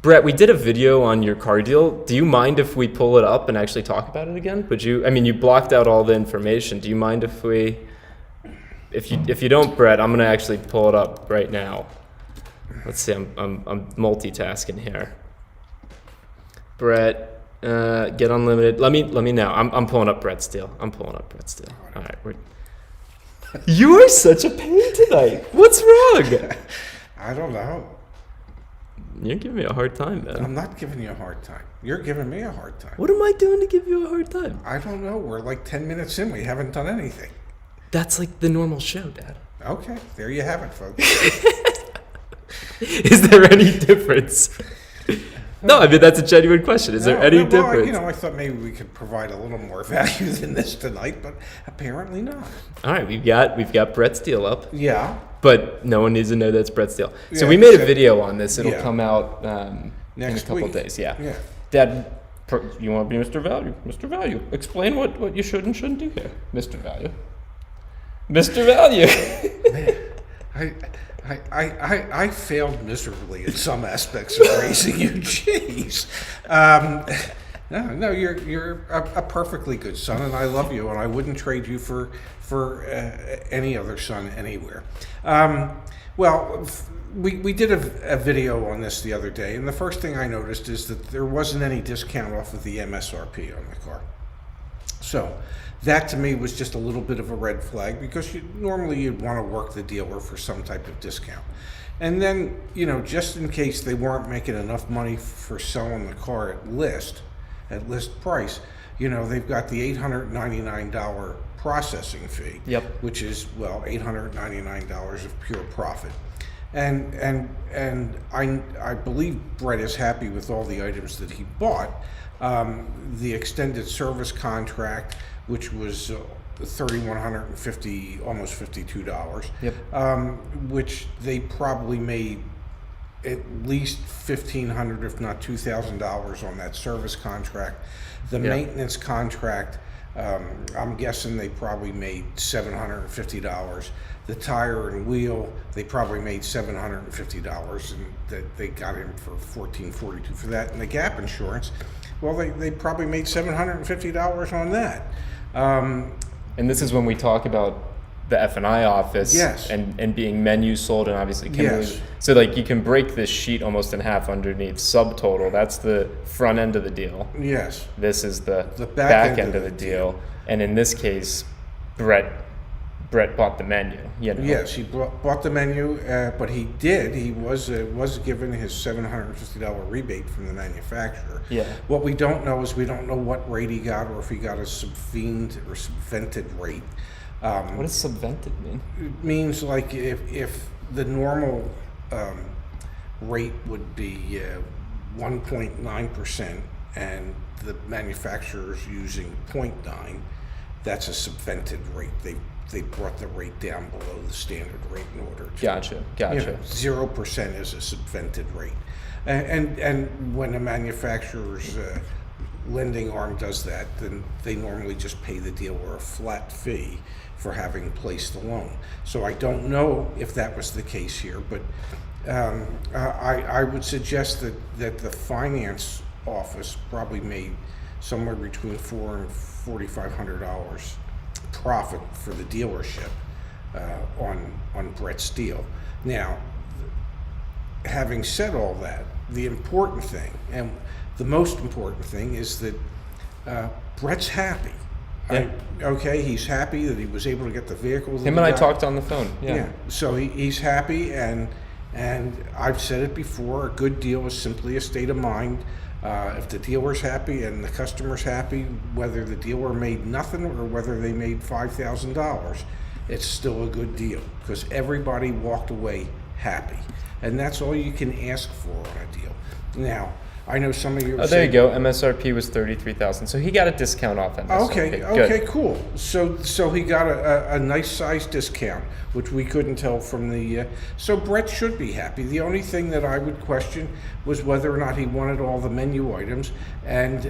Brett, we did a video on your car deal. Do you mind if we pull it up and actually talk about it again? Would you? I mean, you blocked out all the information. Do you mind if we? If you don't, Brett, I'm gonna actually pull it up right now. Let's see. I'm multitasking here. Brett, get unlimited. Let me now. I'm pulling up Brett's deal. All right. You are such a pain tonight. What's wrong? I don't know. You're giving me a hard time, man. I'm not giving you a hard time. You're giving me a hard time. What am I doing to give you a hard time? I don't know. We're like 10 minutes in. We haven't done anything. That's like the normal show, Dad. Okay. There you have it, folks. Is there any difference? No, I mean, that's a genuine question. Is there any difference? I thought maybe we could provide a little more value than this tonight, but apparently not. All right, we've got Brett's deal up. Yeah. But no one needs to know that's Brett's deal. So Yeah, we made a video on this. It'll come out Next in a couple week. days. Yeah. Yeah. Dad, you want to be Mr. Value? Mr. Value. Explain what you should and shouldn't do here. Mr. Value. Mr. Value. Man, I failed miserably in some aspects of raising you. Jeez. No, you're a perfectly good son, and I love you, and I wouldn't trade you for any other son anywhere. We did a video on this the other day, and the first thing I noticed is that there wasn't any discount off of the MSRP on the car. So that to me was just a little bit of a red flag, because normally you'd want to work the dealer for some type of discount. And then, just in case they weren't making enough money for selling the car at list price, they've got the $899 processing fee, which is, $899 of pure profit. And I believe Brett is happy with all the items that he bought. The extended service contract, which was $3,150, almost $52, which they probably made at least $1,500, if not $2,000 on that service contract. The maintenance contract, I'm guessing they probably made $750. The tire and wheel, they probably made $750, and they got him for $1,442 for that. And the gap insurance, well, they probably made $750 on that. And this is when we talk about the F&I office, and being menu sold, and obviously so like you can break this sheet almost in half underneath subtotal. That's the front end of the deal. Yes. This is the back end of the deal. And in this case, Brett bought the menu. Yes, he bought the menu, but he was given his $750 rebate from the manufacturer. Yeah. What we don't know is we don't know what rate he got, or if he got a subvented rate. What does subvented mean? It means like if the normal rate would be 1.9% and the manufacturer's using 0.9, that's a subvented rate. They brought the rate down below the standard rate in order to... Gotcha. 0% is a subvented rate. And when a manufacturer's lending arm does that, then they normally just pay the dealer a flat fee for having placed the loan. So I don't know if that was the case here, but I would suggest that the finance office probably made somewhere between $400 and $4,500 profit for the dealership on Brett's deal. Now, having said all that, the important thing, and the most important thing, is that Brett's happy. He's happy that he was able to get the vehicle. Him and I talked on the phone. Yeah. So he's happy, and I've said it before, a good deal is simply a state of mind. If the dealer's happy and the customer's happy, whether the dealer made nothing or whether they made $5,000, it's still a good deal, because everybody walked away happy. And that's all you can ask for on a deal. Now, I know some of you. There you go. MSRP was $33,000, so he got a discount off MSRP. Okay, cool. So he got a nice size discount, which we couldn't tell from the. So Brett should be happy. The only thing that I would question was whether or not he wanted all the menu items, and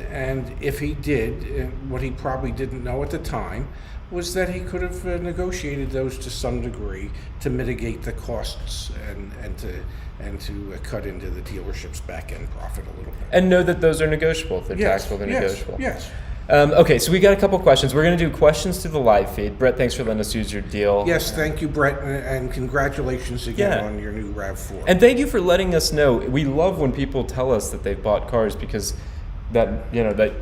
if he did, what he probably didn't know at the time was that he could have negotiated those to some degree to mitigate the costs and to cut into the dealership's back end profit a little bit. And know that those are negotiable. If they're Yes, taxable, they're yes, negotiable. yes. Okay, so we got a couple questions. We're going to do questions through the live feed. Brett, thanks for letting us use your deal. Yes, thank you, Brett, and congratulations again Yeah. on your new RAV4. And thank you for letting us know. We love when people tell us that they've bought cars because that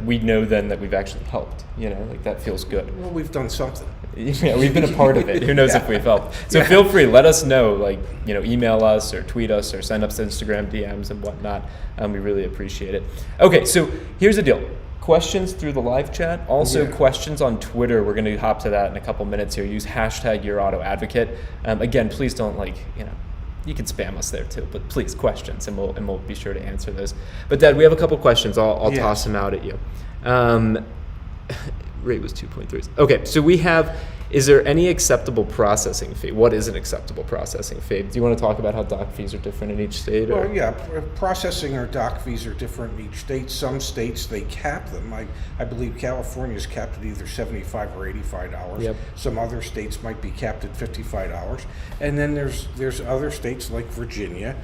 we know then that we've actually helped. Like that feels good. Well, we've done something. Yeah, we've been a part of it. Who knows if we've helped? So Yeah. feel free, let us know. Email us or tweet us or send us Instagram DMs and whatnot. We really appreciate it. Okay, so here's the deal. Questions through the live chat. Also, questions on Twitter. We're going to hop to that in a couple minutes here. Use hashtag #YourAutoAdvocate. Again, please don't you can spam us there too, but please questions, and we'll be sure to answer those. But Dad, we have a couple questions. I'll toss them out at you. Rate was 2.3. Okay, so we have. Is there any acceptable processing fee? What is an acceptable processing fee? Do you want to talk about how doc fees are different in each state? Well, yeah, processing or doc fees are different in each state. Some states, they cap them. I believe California's capped at either $75 or $85. Yep. Some other states might be capped at $55. And then there's other states like Virginia,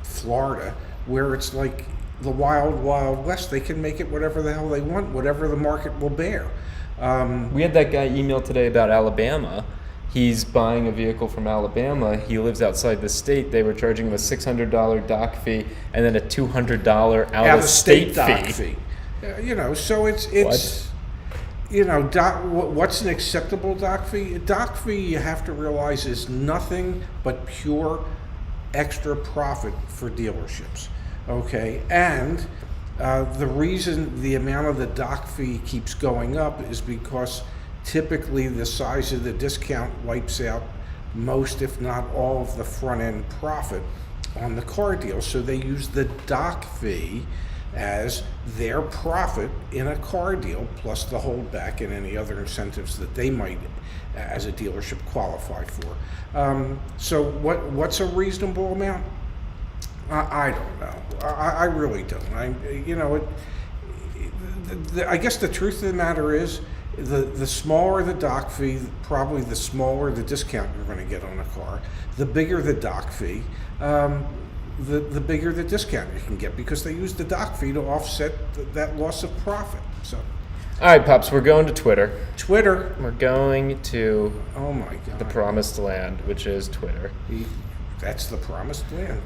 Florida, where it's like the wild, wild west. They can make it whatever the hell they want, whatever the market will bear. We had that guy email today about Alabama. He's buying a vehicle from Alabama. He lives outside the state. They were charging him a $600 doc fee and then a $200 out-of-state doc fee. So it's what's an acceptable doc fee? A doc fee, you have to realize, is nothing but pure extra profit for dealerships. Okay, and the reason the amount of the doc fee keeps going up is because typically the size of the discount wipes out most, if not all, of the front end profit on the car deal. So they use the doc fee as their profit in a car deal, plus the holdback and any other incentives that they might, as a dealership, qualify for. So what's a reasonable amount? I don't know. I really don't. I guess the truth of the matter is, the smaller the doc fee, probably the smaller the discount you're going to get on a car. The bigger the doc fee, the bigger the discount you can get, because they use the doc fee to offset that loss of profit. So, all right, Pops, we're going to Twitter. Twitter. We're going to oh my God, the promised land, which is Twitter. That's the promised land.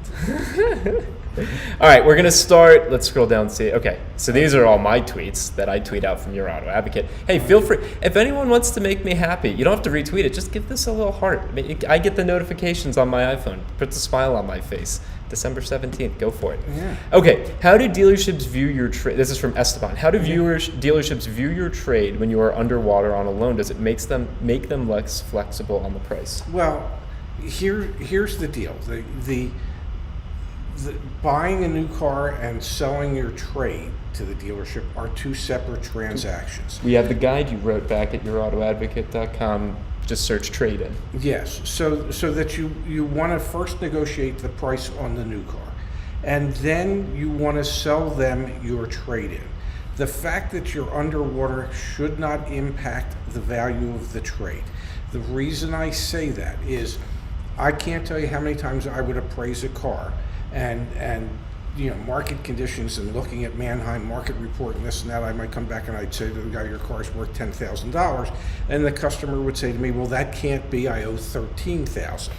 All right, we're going to start. Let's scroll down and see. Okay, so these are all my tweets that I tweet out from Your Auto Advocate. Hey, feel free. If anyone wants to make me happy, you don't have to retweet it. Just give this a little heart. I get the notifications on my iPhone. Puts a smile on my face. December 17th. Go for it. Yeah. Okay, how do dealerships view your trade? This is from Esteban. How do dealerships view your trade when you are underwater on a loan? Does it make them less flexible on the price? Well, here's the deal. The buying a new car and selling your trade to the dealership are two separate transactions. We have the guide you wrote back at YourAutoAdvocate.com. Just search trade-in. Yes, so that you want to first negotiate the price on the new car, and then you want to sell them your trade-in. The fact that you're underwater should not impact the value of the trade. The reason I say that is, I can't tell you how many times I would appraise a car, and market conditions and looking at Manheim Market Report and this and that, I might come back and I'd say to the guy, your car's worth $10,000, and the customer would say to me, well, that can't be, I owe $13,000.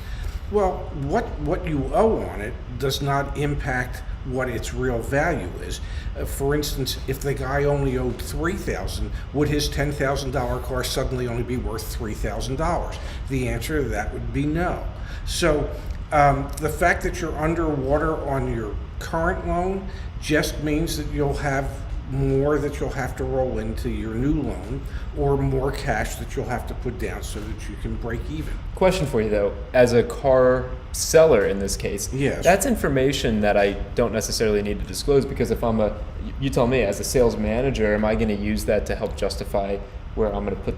Well, what you owe on it does not impact what its real value is. For instance, if the guy only owed $3,000, would his $10,000 car suddenly only be worth $3,000? The answer to that would be no. So the fact that you're underwater on your current loan just means that you'll have more that you'll have to roll into your new loan, or more cash that you'll have to put down so that you can break even. Question for you though, as a car seller in this case, yes, that's information that I don't necessarily need to disclose, because if you tell me as a sales manager, am I going to use that to help justify where I'm going to put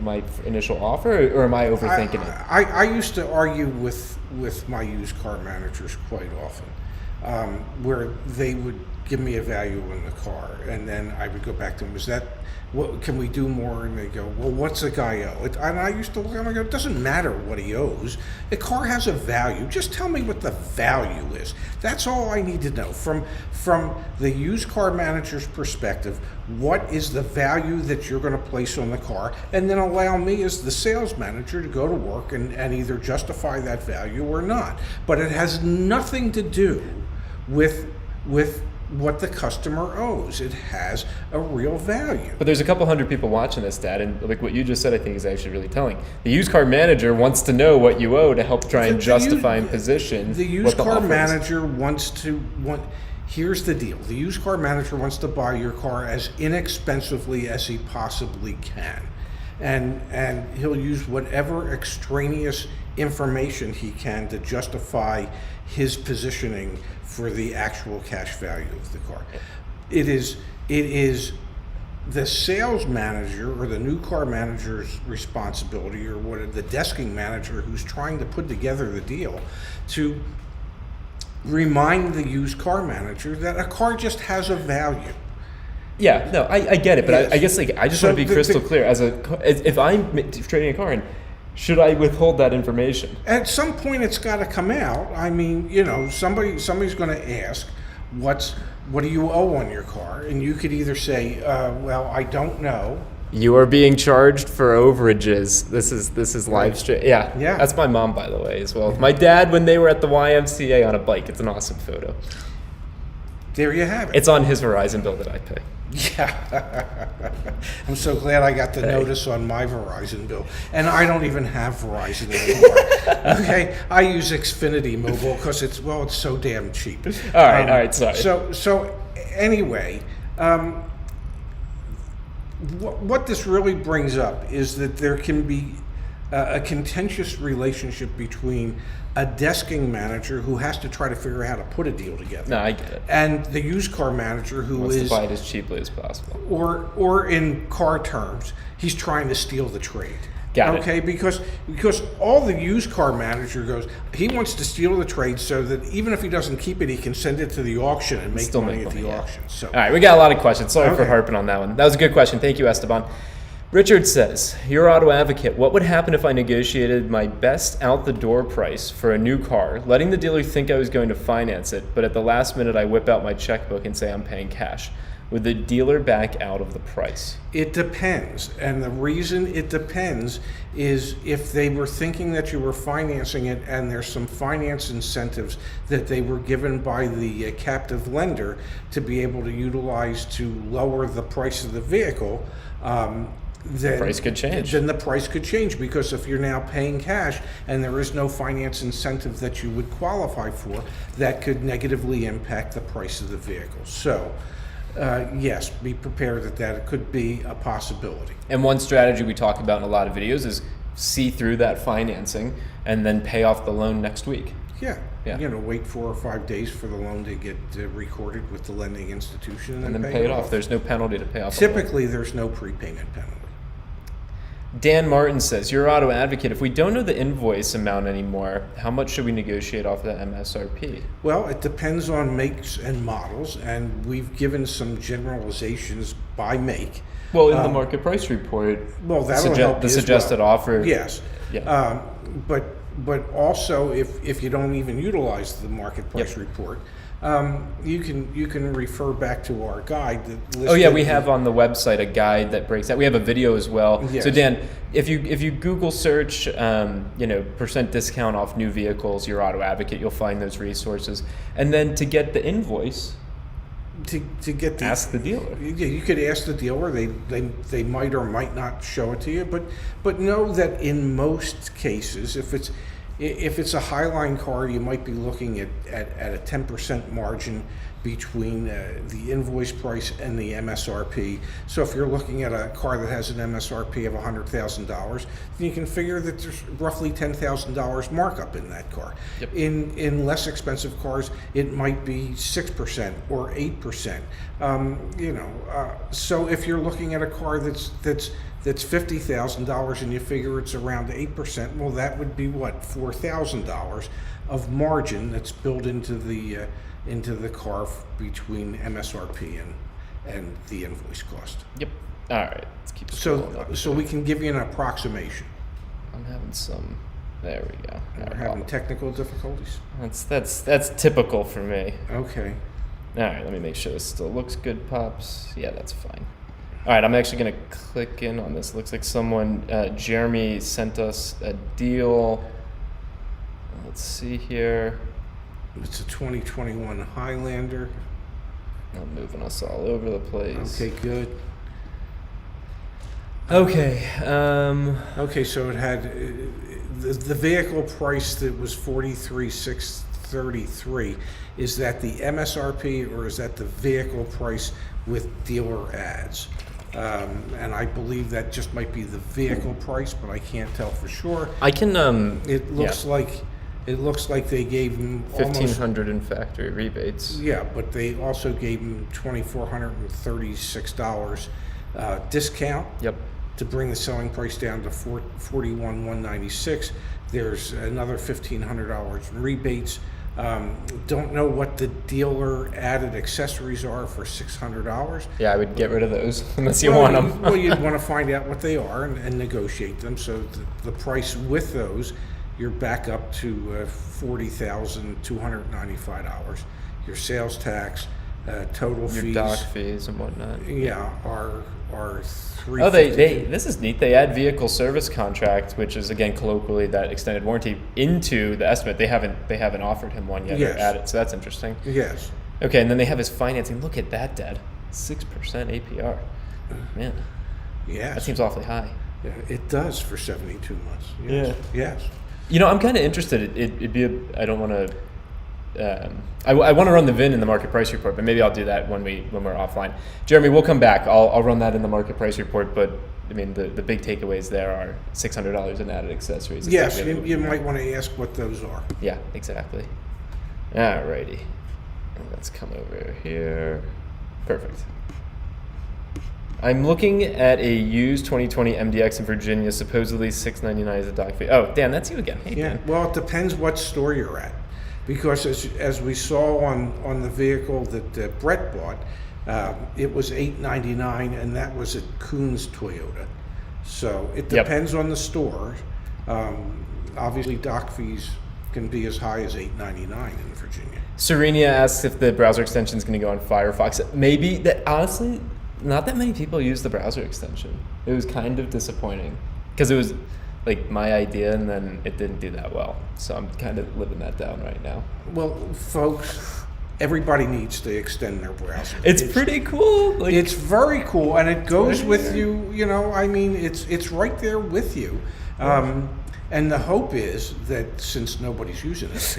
my initial offer, or am I overthinking it? I used to argue with my used car managers quite often, where they would give me a value on the car, and then I would go back to them. Is that what can we do more? And they go, well, what's the guy owe? And I used to look at them and go, it doesn't matter what he owes. The car has a value. Just tell me what the value is. That's all I need to know from the used car manager's perspective. What is the value that you're going to place on the car, and then allow me as the sales manager to go to work and either justify that value or not. But it has nothing to do with what the customer owes. It has a real value. But there's a couple hundred people watching this, Dad, and like what you just said, I think is actually really telling. The used car manager wants to know what you owe to help try and justify and position. The used car manager here's the deal. The used car manager wants to buy your car as inexpensively as he possibly can. And he'll use whatever extraneous information he can to justify his positioning for the actual cash value of the car. It is the sales manager or the new car manager's responsibility, or the desking manager who's trying to put together the deal, to remind the used car manager that a car just has a value. Yeah, no, I get it, but Yes. I guess like I just want to be crystal clear. If I'm trading a car in, should I withhold that information? At some point, it's got to come out. I mean, somebody's going to ask, what do you owe on your car? And you could either say, well, I don't know. You are being charged for overages. This is live stream. Yeah, Yeah. That's my mom, by the way, as well. My dad, when they were at the YMCA on a bike. It's an awesome photo. There you have it. It's on his Verizon bill that I pay. Yeah. I'm so glad I got the notice on my Verizon bill. And I don't even have Verizon anymore. Okay? I use Xfinity Mobile because it's so damn cheap. All right, sorry. So anyway, what this really brings up is that there can be a contentious relationship between a desking manager who has to try to figure out how to put a deal together. No, I get it. And the used car manager who Wants is, to buy it as cheaply as possible. or in car terms, he's trying to steal the trade. Got it. Okay, because all the used car manager goes, he wants to steal the trade so that even if he doesn't keep it, he can send it to the auction and make money at the auction. So, all right, we got a lot of questions. Sorry for Okay. harping on that one. That was a good question. Thank you, Esteban. Richard says, your auto advocate, what would happen if I negotiated my best out the door price for a new car, letting the dealer think I was going to finance it, but at the last minute I whip out my checkbook and say I'm paying cash? Would the dealer back out of the price? it depends. And the reason it depends is if they were thinking that you were financing it and there's some finance incentives that they were given by the captive lender to be able to utilize to lower the price of the vehicle, then Price could change. Then the price could change, because if you're now paying cash and there is no finance incentive that you would qualify for, that could negatively impact the price of the vehicle. So, yes, be prepared that it could be a possibility. And one strategy we talk about in a lot of videos is see through that financing and then pay off the loan next week. Yeah. Yeah. Wait 4 or 5 days for the loan to get recorded with the lending institution And then pay it off. There's no penalty to pay off. Typically, there's no prepayment penalty. Dan Martin says, your auto advocate, if we don't know the invoice amount anymore, how much should we negotiate off the MSRP? Well, it depends on makes and models, and we've given some generalizations by make. Well, in the market price report, Well, that will help the you as suggested well. offer. Yes. Yeah. But also, if you don't even utilize the market price Yep. report, you can refer back to our guide that Oh yeah, listed we have on the website a guide that breaks that. We have a video as well. Yes. So Dan, if you Google search, percent discount off new vehicles, your auto advocate, you'll find those resources. And then to get the invoice, to get the, ask the dealer. Yeah, you could ask the dealer. They might or might not show it to you, but know that in most cases, if it's a Highline car, you might be looking at a 10% margin between the invoice price and the MSRP. So if you're looking at a car that has an MSRP of $100,000, then you can figure that there's roughly $10,000 markup in that car. Yep. In less expensive cars, it might be 6% or 8%. So if you're looking at a car that's $50,000 and you figure it's around 8%, well, that would be what, $4,000 of margin that's built into the into the car between MSRP and the invoice cost. Yep. All right. Let's keep scrolling up. So we can give you an approximation. I'm having some. There we go. We're having technical difficulties? That's typical for me. Okay. All right, let me make sure this still looks good, Pops. Yeah, that's fine. All right, I'm actually going to click in on this. Looks like someone, Jeremy, sent us a deal. Let's see here. It's a 2021 Highlander. I'm moving us all over the place. Okay, good. Okay. Okay, so it had the vehicle price that was $43,633. Is that the MSRP or is that the vehicle price with dealer ads? And I believe that just might be the vehicle price, but I can't tell for sure. I can. It looks like they gave him $1,500 in factory rebates. Yeah, but they also gave him $2,436 discount. Yep. To bring the selling price down to $41,196. There's another $1,500 in rebates. Don't know what the dealer added accessories are for $600. Yeah, I would get rid of those unless you want them. Well, you'd want to find out what they are and negotiate them. So the price with those, you're back up to $40,295. Your sales tax, total fees. Your dock fees and whatnot. Yeah, are $350. Oh, this is neat. They add vehicle service contract, which is again colloquially that extended warranty, into the estimate. They haven't offered him one yet Yes. or added, so that's interesting. Yes. Okay, and then they have his financing. Look at that, Dad. 6% APR. Man, Yes. that seems awfully high. Yeah, it does for 72 months. Yes. Yeah. Yes. You know, I'm kind of interested. It'd be I don't want to. I want to run the VIN in the market price report, but maybe I'll do that when we're offline. Jeremy, we'll come back. I'll run that in the market price report, but I mean the big takeaways there are $600 in added accessories. Is Yes, that really you might want to ask what those are. Yeah, exactly. Alrighty, let's come over here. Perfect. I'm looking at a used 2020 MDX in Virginia, supposedly $699 is a dock fee. Oh, Dan, that's you again. Hey, Yeah. Dan. Well, it depends what store you're at, because as we saw on the vehicle that Brett bought, it was $899, and that was at Coons Toyota. So it depends on the store. Obviously, dock fees can be as high as $899 in Virginia. Serenia asks if the browser extension is going to go on Firefox. Maybe that. Honestly, not that many people use the browser extension. It was kind of disappointing because it was like my idea, and then it didn't do that well. So I'm kind of living that down right now. Well, folks, everybody needs to extend their browser. It's pretty cool. Like, It's very cool, and it goes with you. You know, I mean, it's right there with you. And the hope is that since nobody's using it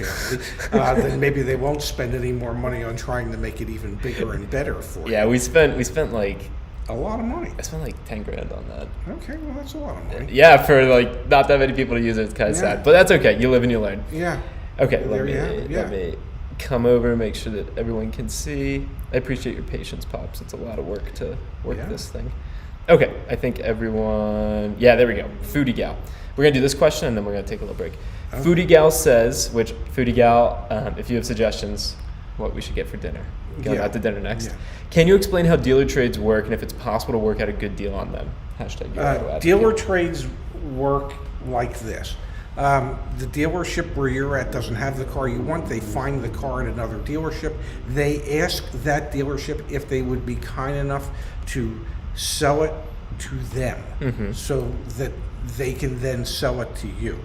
apparently, then maybe they won't spend any more money on trying to make it even bigger and better for you. yeah, we spent like A lot of money. I spent like $10,000 on that. Okay, well that's a lot of money. Yeah, for like not that many people to use it. It's kind of sad, but that's okay. You live and you learn. Yeah. Okay, There you have it, yeah. let me come over and make sure that everyone can see. I appreciate your patience, Pops. It's a lot of work to work Yeah. this thing. Okay, I think everyone. Yeah, there we go. Foodie Gal. We're gonna do this question and then we're gonna take a little break. Okay. Foodie Gal says, Foodie Gal, if you have suggestions, what we should get for dinner. Going Yeah. out to dinner next. Yeah. Can you explain how dealer trades work and if it's possible to work out a good deal on them? Hashtag YOURAUTOADVOCATE. Dealer trades work like this. The dealership where you're at doesn't have the car you want. They find the car in another dealership. They ask that dealership if they would be kind enough to sell it to them so that they can then sell it to you.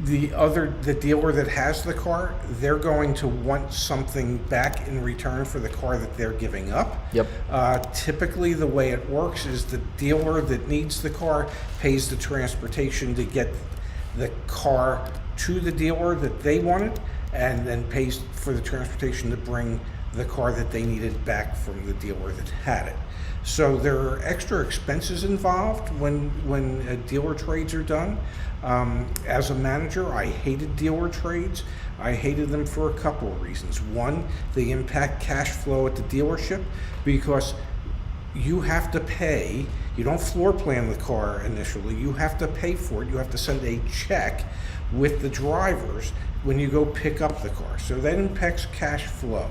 The dealer that has the car, they're going to want something back in return for the car that they're giving up. Yep. Typically, the way it works is the dealer that needs the car pays the transportation to get the car to the dealer that they wanted, and then pays for the transportation to bring the car that they needed back from the dealer that had it. So there are extra expenses involved when dealer trades are done. As a manager, I hated dealer trades. I hated them for a couple of reasons. One, they impact cash flow at the dealership because you have to pay. You don't floor plan the car initially. You have to pay for it. You have to send a check with the drivers when you go pick up the car. So that impacts cash flow.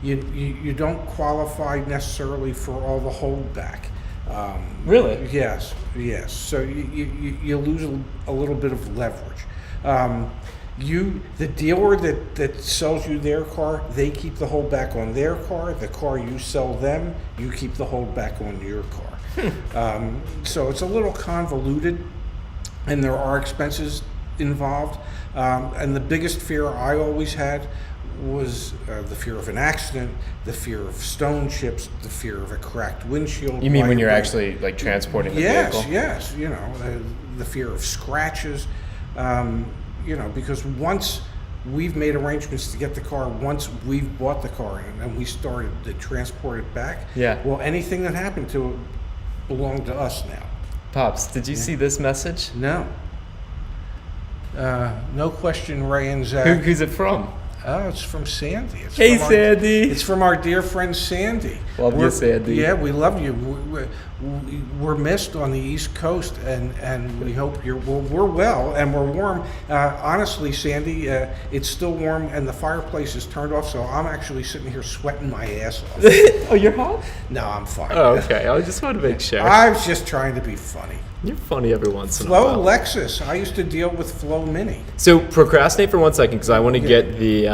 You don't qualify necessarily for all the holdback. Really? Yes. So you lose a little bit of leverage. The dealer that sells you their car, they keep the holdback on their car. The car you sell them, you keep the holdback on your car. So it's a little convoluted, and there are expenses involved. And the biggest fear I always had was the fear of an accident, the fear of stone chips, the fear of a cracked windshield. You mean when you're actually like transporting the vehicle? Yes. The fear of scratches. Because once we've made arrangements to get the car, once we've bought the car and we started to transport it back, well, anything that happened to it belonged to us now. Pops, did you see this message? No. No question, Ray and Zach. Who's it from? Oh, it's from Sandy. Sandy. It's from our dear friend Sandy. Love you, Sandy. Yeah, we love you. We're missed on the East Coast, and we hope we're well and we're warm. Honestly, Sandy, it's still warm and the fireplace is turned off, so I'm actually sitting here sweating my ass off. Oh, you're hot? No, I'm fine. Oh, okay. I just wanted to make sure. I was just trying to be funny. You're funny every once in a while. Flo Lexus. I used to deal with Flo Mini. So procrastinate for 1 second because I want to get the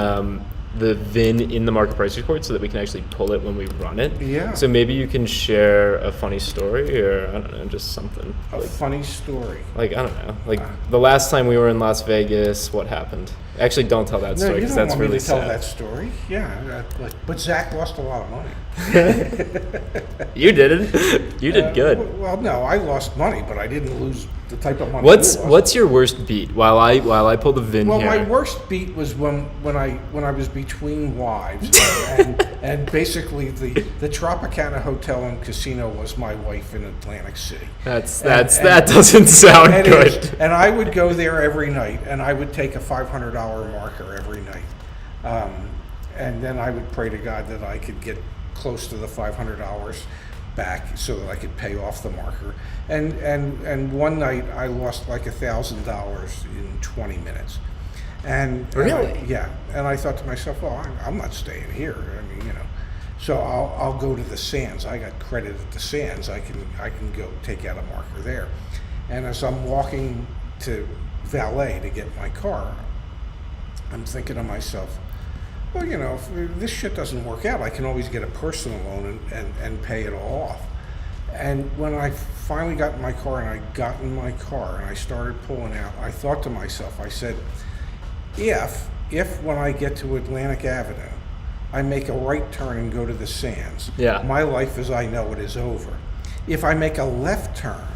VIN in the market price report so that we can actually pull it when we run it. Yeah. So maybe you can share a funny story or, I don't know, just something. A funny story. Like, I don't know. Like, the last time we were in Las Vegas, what happened? Actually, don't tell that story because that's really sad. No, you don't want me to tell that story. Yeah, but Zach lost a lot of money. You didn't. You did good. Well, no, I lost money, but I didn't lose the type of money. What's your worst beat? While I pull the VIN here. Well, my worst beat was when I was between wives, and basically the Tropicana Hotel and Casino was my wife in Atlantic City. That doesn't sound good. And I would go there every night, and I would take a $500 marker every night, and then I would pray to God that I could get close to the $500 back so that I could pay off the marker. And one night I lost like $1,000 in 20 minutes. Really? And I thought to myself, well, I'm not staying here. I mean, so I'll go to the Sands. I got credit at the Sands. I can go take out a marker there. And as I'm walking to valet to get my car, I'm thinking to myself, well, if this shit doesn't work out, I can always get a personal loan and pay it all off. And when I finally got in my car and I got in my car and I started pulling out, I thought to myself, I said, if when I get to Atlantic Avenue, I make a right turn and go to the Sands, my life as I know it is over. If I make a left turn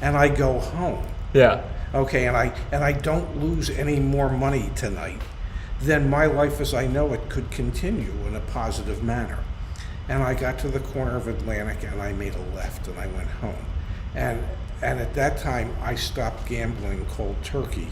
and I go home, okay, and I don't lose any more money tonight, then my life as I know it could continue in a positive manner. And I got to the corner of Atlantic and I made a left and I went home. And at that time I stopped gambling cold turkey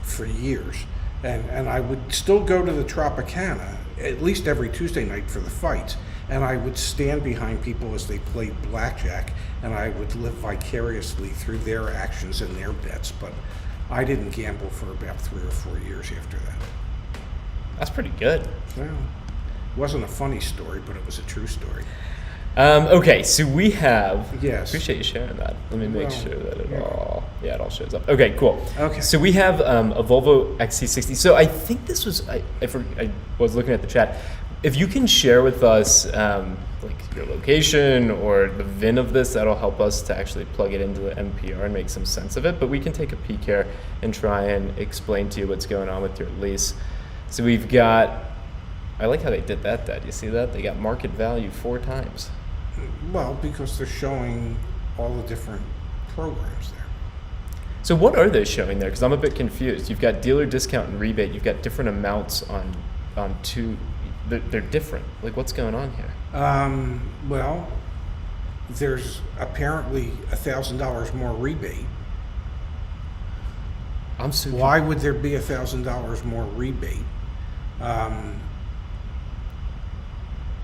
for years. And I would still go to the Tropicana at least every Tuesday night for the fights. And I would stand behind people as they played blackjack, and I would live vicariously through their actions and their bets. But I didn't gamble for about 3 or 4 years after that. That's pretty good. Well, it wasn't a funny story, but it was a true story. Okay, so we have. Yes. Appreciate you sharing that. Let me make sure that it all shows up. Okay, cool. Okay. So we have a Volvo XC60. So I think this was I was looking at the chat. If you can share with us like your location or the VIN of this, that'll help us to actually plug it into the NPR and make some sense of it. But we can take a peek here and try and explain to you what's going on with your lease. So we've got. I like how they did that, Dad. You see that? They got market value 4 times. Well, because they're showing all the different programs there. So what are they showing there? Because I'm a bit confused. You've got dealer discount and rebate. You've got different amounts on two. They're different. Like, what's going on here? Well, there's apparently $1,000 more rebate. I'm so. Why would there be $1,000 more rebate?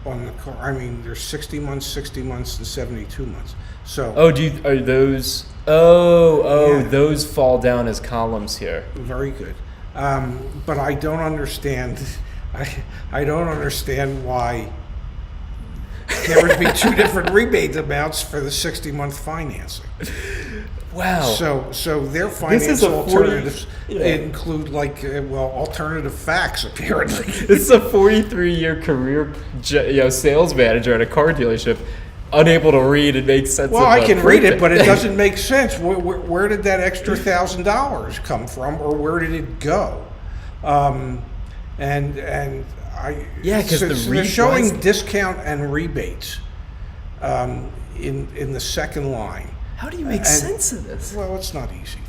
on the car. I mean, there's 60 months, 60 months, and 72 months. So Oh, are those? Oh, Yeah. those fall down as columns here. very good. But I don't understand. I don't understand why there would be two different rebate amounts for the 60-month financing. Wow. So their This finance is a 40 alternatives yeah. include alternative facts apparently. This is a 43-year career, sales manager at a car dealership, unable to read and make sense. Well, of I can read print. it, but it doesn't make sense. Where did that extra $1,000 come from, or where did it go? And I Yeah, 'cause the they're showing why is- discount and rebates in the second line. How do you make sense of this? Well, it's not easy.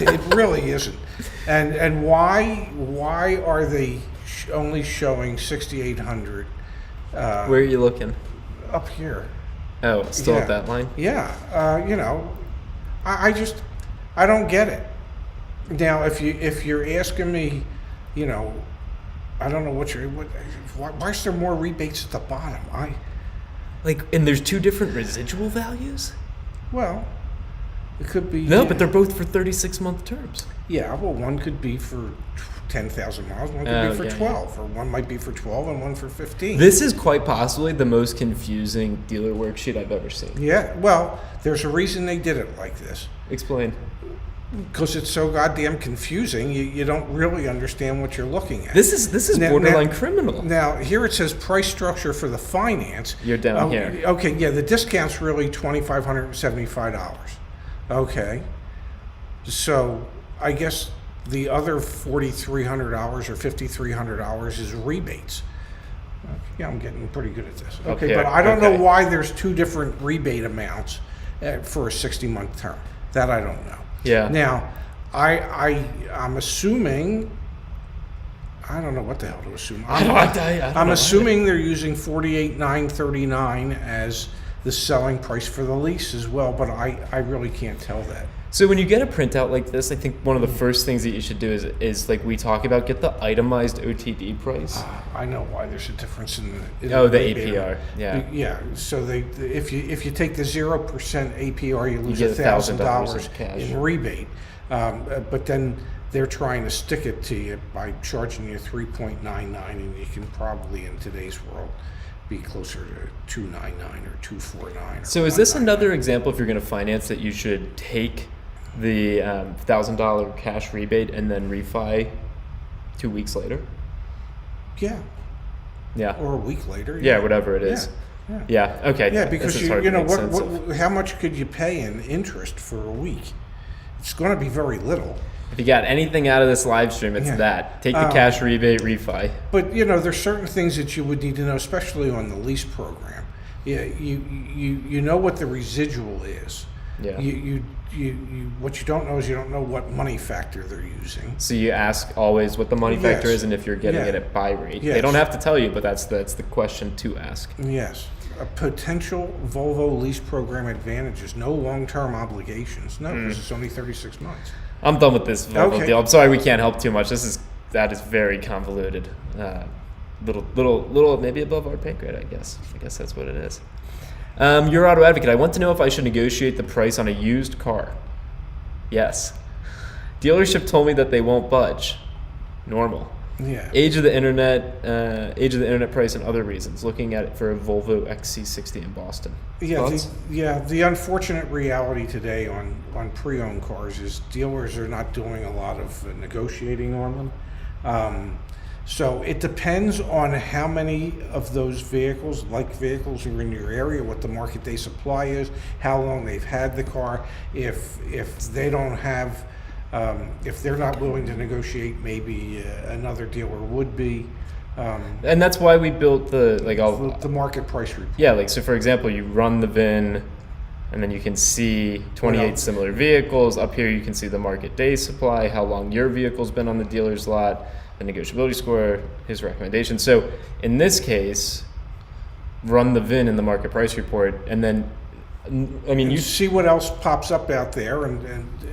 It really isn't. And why are they only showing 6,800 Where are you looking? up here? Oh, still Yeah. at that line? Yeah, I don't get it. Now, if you're asking me, I don't know why is there more rebates at the bottom? And there's two different residual values? Well, it could be. No, but they're both for 36-month terms. Yeah, well, one could be for 10,000 miles, one could be for Okay. 12, or one might be for 12 and one for 15. This is quite possibly the most confusing dealer worksheet I've ever seen. Yeah, well, there's a reason they did it like this. Explain. Because it's so goddamn confusing, you don't really understand what you're looking at. This is borderline criminal. Now, here it says price structure for the finance. You're down here. Okay, yeah, the discount's really $2,575. Okay. So I guess the other $4,300 or $5,300 is rebates. Yeah, I'm getting pretty good at this. Okay, here, but I don't know okay. why there's two different rebate amounts for a 60-month term. That I don't know. Yeah. Now, I'm assuming, I don't know what the hell to assume. I don't I'm know assuming they're using $48,939 as the selling price for the lease as well, but I really can't tell that. So when you get a printout like this, I think one of the first things that you should do is like we talk about, get the itemized OTD price. I know why there's a difference in the The rebate. APR. Yeah. Yeah. So if you take the 0% APR, you lose get $1,000 $1,000 in cash. in rebate. But then they're trying to stick it to you by charging you 3.99, and you can probably in today's world be closer to 299 or 249. So is this another example, if you're going to finance, that you should take the $1,000 cash rebate and then refi 2 weeks later? Yeah. Yeah. Or a week later. Yeah, whatever it is. Yeah. Yeah. Okay. Yeah, This because is hard to make sense of. how much could you pay in interest for a week? It's going to be very little. If you got anything out of this live stream, it's Yeah. that. Take the cash rebate, refi. But there's certain things that you would need to know, especially on the lease program. Yeah, you know what the residual is. Yeah. You what you don't know is you don't know what money factor they're using. So you ask always what the money factor Yes. is and if you're getting Yeah. it at buy rate. Yes. They don't have to tell you, but that's the question to ask. Yes. A potential Volvo lease program advantages, no long-term obligations. No, because it's only 36 months. I'm done with this Volvo Okay. deal. I'm sorry we can't help too much. That is very convoluted. Little maybe above our pay grade, I guess. I guess that's what it is. Your auto advocate. I want to know if I should negotiate the price on a used car. Yes. Dealership told me that they won't budge. Normal. Yeah. Age of the internet price, and other reasons. Looking at it for a Volvo XC60 in Boston. Thoughts? The unfortunate reality today on pre-owned cars is dealers are not doing a lot of negotiating on them. So it depends on how many of those vehicles are in your area, what the market day supply is, how long they've had the car. If they don't have, if they're not willing to negotiate, maybe another dealer would be. And that's why we built The market price report. Yeah, so for example, you run the VIN, and then you can see 28 similar vehicles. Up here, you can see the market day supply, how long your vehicle's been on the dealer's lot, the negotiability score, his recommendation. So in this case, run the VIN in the market price report, and then, You see what else pops up out there, and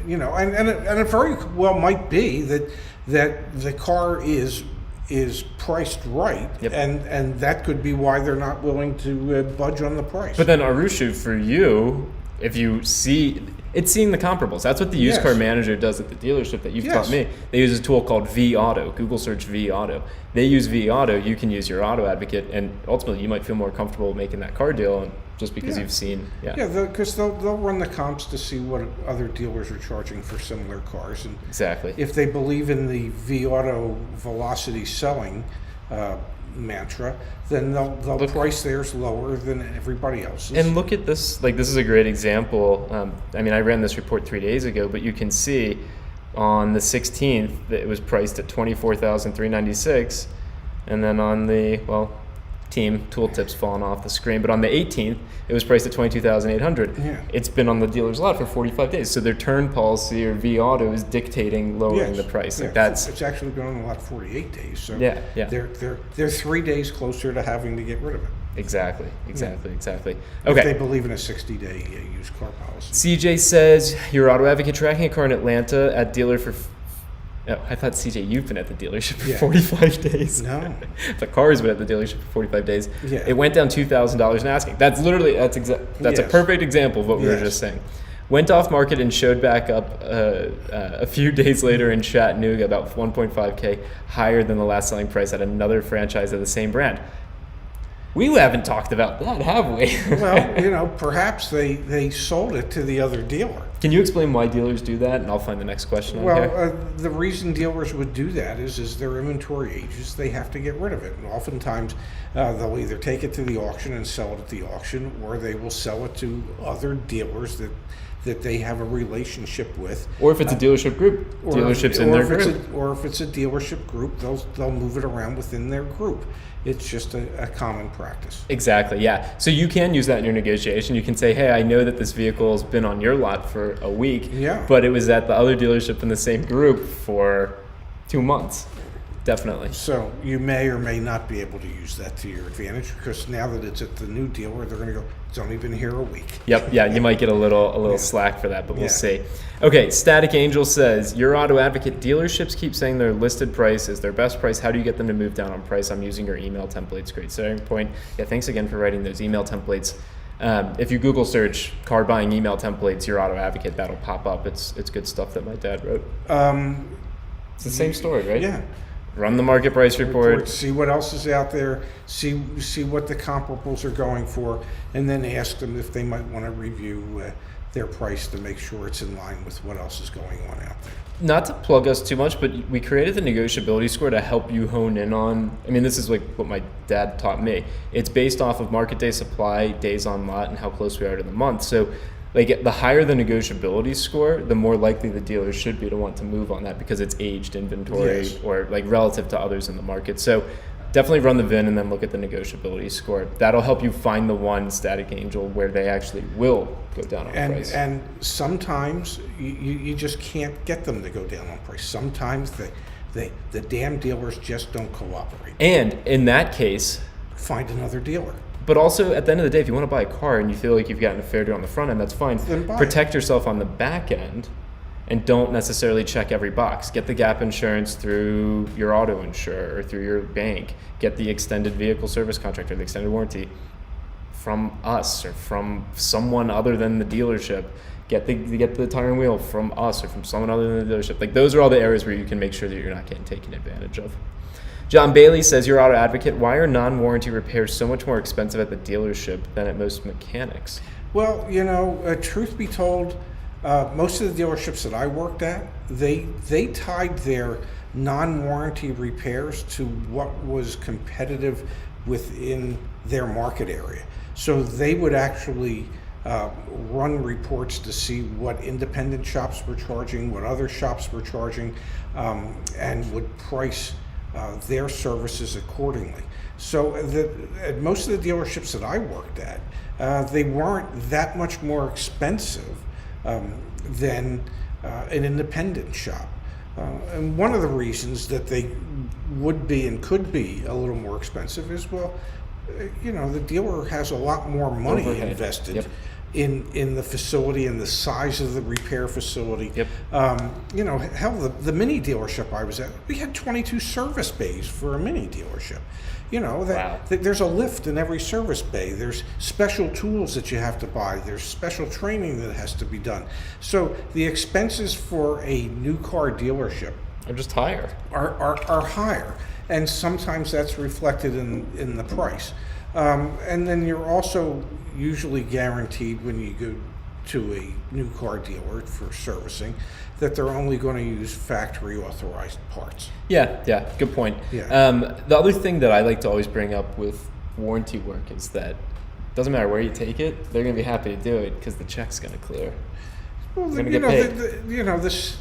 it very well might be that the car is is priced right, Yep. and that could be why they're not willing to budge on the price. But then Arushu, for you, if you see, it's seeing the comparables. That's what the used Yes. car manager does at the dealership that you've taught Yes. me. They use a tool called V Auto. Google search V Auto. They use V Auto. You can use your auto advocate, and ultimately you might feel more comfortable making that car deal just because Yeah. you've seen. Yeah, because they'll run the comps to see what other dealers are charging for similar cars, and Exactly. if they believe in the V Auto velocity selling mantra, then they'll price theirs lower than everybody else's. And look at this, like this is a great example. I mean, I ran this report 3 days ago, but you can see on the 16th that it was priced at $24,396, and then on the, team tooltips falling off the screen, but on the 18th it was priced at $22,800. Yeah. It's been on the dealer's lot for 45 days, so their turn policy or V Auto is dictating lowering Yes. the price. Like Yeah, that's it's actually been on the lot 48 days. So Yeah, yeah. they're 3 days closer to having to get rid of it. exactly. If they Okay. believe in a 60-day used car policy. CJ says your auto advocate tracking a car in Atlanta at dealer for. Oh, I thought CJ, you've been at the dealership for Yeah. 45 days. No. The car's been at the dealership for 45 days. Yeah. It went down $2,000 in asking. That's literally that's a Yes. perfect example of what we were Yes. just saying. Went off market and showed back up a few days later in Chattanooga, about 1.5K higher than the last selling price at another franchise of the same brand. We haven't talked about that, have we? Well, perhaps they sold it to the other dealer. Can you explain why dealers do that? And I'll find the next question on here. Well, the reason dealers would do that is their inventory ages. They have to get rid of it. And oftentimes, they'll either take it to the auction and sell it at the auction, or they will sell it to other dealers that they have a relationship with. Or if it's a dealership group, dealerships in their group. Or if it's a dealership group, they'll move it around within their group. It's just a common practice. Exactly, yeah. So you can use that in your negotiation. You can say, hey, I know that this vehicle has been on your lot for a week, Yeah. but it was at the other dealership in the same group for 2 months. Definitely. So you may or may not be able to use that to your advantage, because now that it's at the new dealer, they're going to go, it's only been here a week. Yep, yeah, you might get a little Yeah. slack for that, but we'll Yeah. see. Okay, Static Angel says, your auto advocate dealerships keep saying their listed price is their best price. How do you get them to move down on price? I'm using your email templates. Great starting point. Yeah, thanks again for writing those email templates. If you Google search car buying email templates, your auto advocate, that'll pop up. It's good stuff that my dad wrote. It's the same story, right? Yeah. Run the market price report. See what else is out there, see what the comparables are going for, and then ask them if they might want to review their price to make sure it's in line with what else is going on out there. Not to plug us too much, but we created the negotiability score to help you hone in on, I mean, this is like what my dad taught me. It's based off of market day supply, days on lot, and how close we are to the month. So like the higher the negotiability score, the more likely the dealer should be to want to move on that because it's aged inventory Yes. or like relative to others in the market. So definitely run the VIN and then look at the negotiability score. That'll help you find the one, Static Angel, where they actually will go down on price. And sometimes you just can't get them to go down on price. Sometimes the damn dealers just don't cooperate. And in that case, Find another dealer. but also at the end of the day, if you want to buy a car and you feel like you've gotten a fair deal on the front end, that's fine. Then buy Protect yourself on the back end and don't necessarily check every box. Get the gap insurance through your auto insurer or through your bank. Get the extended vehicle service contract or the extended warranty from us or from someone other than the dealership. Get the tire and wheel from us or from someone other than the dealership. Like those are all the areas where you can make sure that you're not getting taken advantage of. John Bailey says, your auto advocate, why are non-warranty repairs so much more expensive at the dealership than at most mechanics? Well, truth be told, most of the dealerships that I worked at, they tied their non-warranty repairs to what was competitive within their market area. So they would actually run reports to see what independent shops were charging, what other shops were charging, and would price their services accordingly. So at most of the dealerships that I worked at, they weren't that much more expensive than an independent shop. And one of the reasons that they would be and could be a little more expensive is, the dealer has a lot more money Overhead. invested Yep. in the facility and the size of the repair facility. Yep. You know, hell, the Mini dealership I was at, we had 22 service bays for a Mini dealership. You know, Wow. there's a lift in every service bay. There's special tools that you have to buy. There's special training that has to be done. So the expenses for a new car dealership Or just higher. are higher, and sometimes that's reflected in the price. And then you're also usually guaranteed when you go to a new car dealer for servicing that they're only going to use factory authorized parts. Yeah, good point. Yeah. The other thing that I like to always bring up with warranty work is that it doesn't matter where you take it, they're going to be happy to do it because the check's going to clear. Well, They're you gonna get know, paid. you know, this.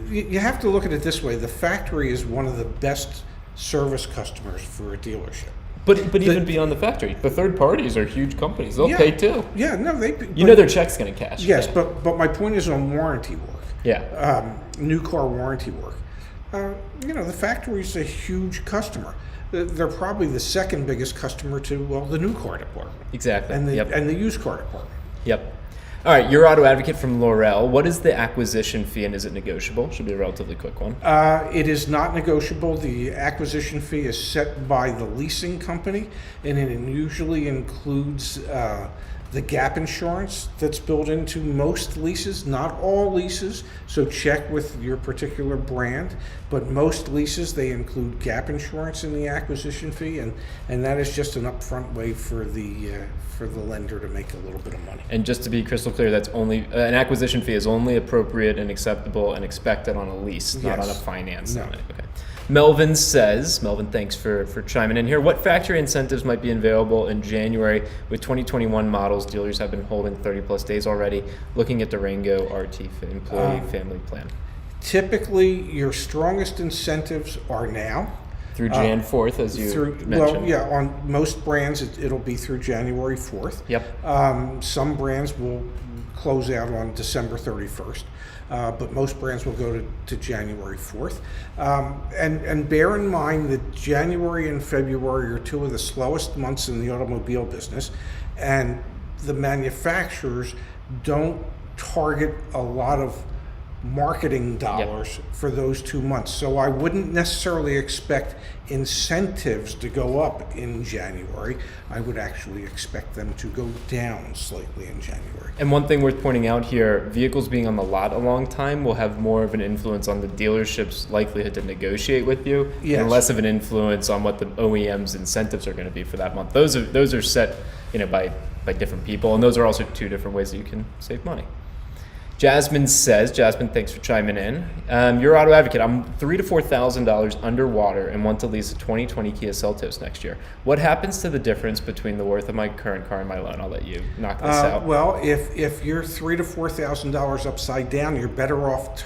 You have to look at it this way: the factory is one of the best service customers for a dealership. But even beyond the factory, the third parties are huge companies. They'll pay too. Yeah, no, they. You know their check's going to cash. Yes, Yeah. but my point is on warranty work. Yeah. New car warranty work. You know, the factory's a huge customer. They're probably the second biggest customer to, well, the new car department. Exactly. And the Yep. and the used car department. Yep. All right, your auto advocate from Laurel. What is the acquisition fee and is it negotiable? Should be a relatively quick one. It is not negotiable. The acquisition fee is set by the leasing company, and it usually includes the gap insurance that's built into most leases, not all leases, so check with your particular brand, but most leases, they include gap insurance in the acquisition fee, and that is just an upfront way for the lender to make a little bit of money. And just to be crystal clear, that's only an acquisition fee is only appropriate and acceptable and expected on a lease, not Yes. on a finance. No. On it. Okay. Melvin says, Melvin, thanks for chiming in here. What factory incentives might be available in January with 2021 models? Dealers have been holding 30 plus days already. Looking at Durango RT employee family plan. Typically, your strongest incentives are now. Through Jan 4th, as you mentioned. Well, yeah, on most brands, it'll be through January 4th. Yep. Some brands will close out on December 31st, but most brands will go to January 4th. And bear in mind that January and February are two of the slowest months in the automobile business, and the manufacturers don't target a lot of marketing dollars for those 2 months. So I wouldn't necessarily expect incentives to go up in January. I would actually expect them to go down slightly in January. And one thing worth pointing out here, vehicles being on the lot a long time will have more of an influence on the dealership's likelihood to negotiate with you, Yes. and less of an influence on what the OEM's incentives are going to be for that month. Those are set, by different people, and those are also two different ways that you can save money. Jasmine says, thanks for chiming in. Your auto advocate, I'm $3,000 to $4,000 underwater and want to lease a 2020 Kia Seltos next year. What happens to the difference between the worth of my current car and my loan? I'll let you knock this out. Well, if you're $3,000 to $4,000 upside down, you're better off